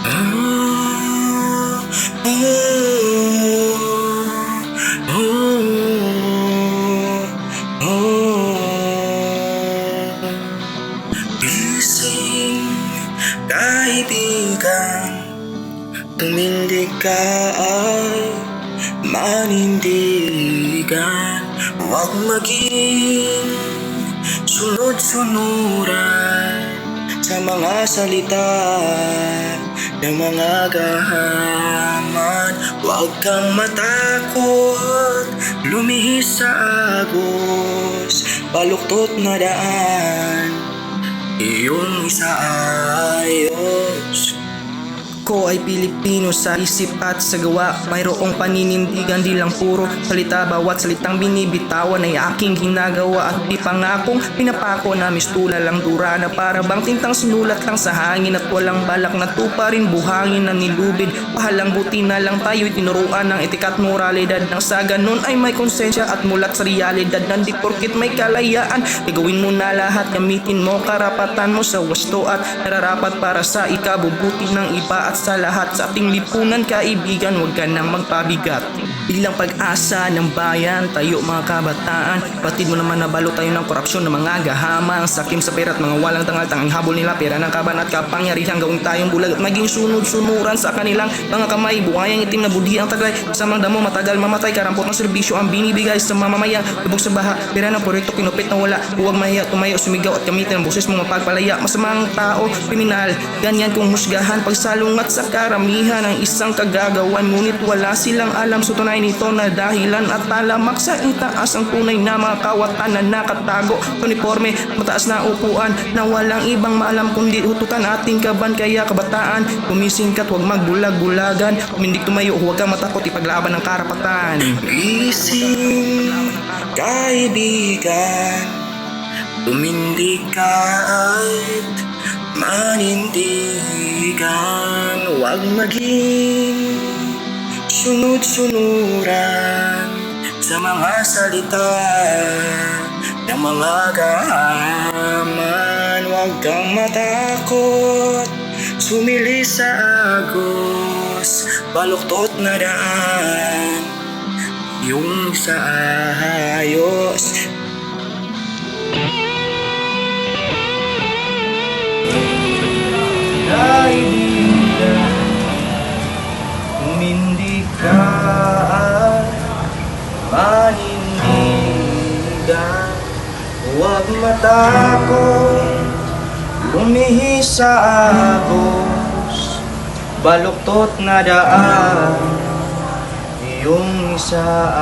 Oh, oh, oh. Gising, kaibigan, tumindig ka ay manindigan. Huwag maging sunod-sunuran sa mga salita ng mga gahaman. Huwag kang matakot, lumihis sa agos, baluktot na daan, iyong isaayos. Ako ay Pilipino sa isip at sa gawa. Mayroong paninindigan, di lang puro salita. Bawat salitang binibitawan ay aking ginagawa. At di pangakong pinapako na mistula lang dura na para bang tintang sinulat lang sa hangin. At walang balak na tuparin buhangin na nilubid. Pahalang buti na lang tayo'y tinuruan ng etika at moralidad. Nang sa ganun ay may konsensya at mulat sa realidad. Nandi porkit may kalayaan, gawin mo na lahat. Gamitin mo karapatan mo sa wasto at nararapat para sa ikabubuti ng iba. At sa lahat sa ating lipunan kaibigan, huwag ka nang magpabigat. Bilang pag-asa ng bayan, tayo mga kabataan, batid mo naman na balo tayo ng korupsyon ng mga gahamang, sakim sa pera at mga walang tangal-tangang habol nila, pera ng kaban at kapangyarihan, gawin tayong bulag at maging sunod-sunuran sa kanilang mga kamay. Buhayang itim na budhi ang taglay, sa mga damo matagal mamatay, karampot ng serbisyo ang binibigay sa mamamayan. Lubog sa baha, pera ng proyekto kinupit na wala. Huwag mahiya, tumayo, sumigaw at gamitin ang boses mo mapagpalaya. Masamang tao, kriminal, ganyan kung husgahan, pagsalungat sa karamihan ng isang kagagawan. Ngunit wala silang alam sa tunay nito na dahilan at talamak sa itaas ang tunay na mga kawatan na nakatago sa uniforme, mataas na upuan na walang ibang maalam kundi utukan ating kaban. Kaya kabataan, gumising ka't huwag magbulag-bulagan, kumindig tumayo, huwag kang matakot ipaglaban ng karapatan. Gising, kaibigan, tumindig ka at manindigan. Huwag maging sunod-sunuran sa mga salita ng mga gahaman. Huwag kang matakot, sumili sa agos, baluktot na daan, yung sa ayos. Kaibigan, tumindig ka at manindigan. Huwag matakot, lumihis sa agos, baluktot na daan, iyong isaayos.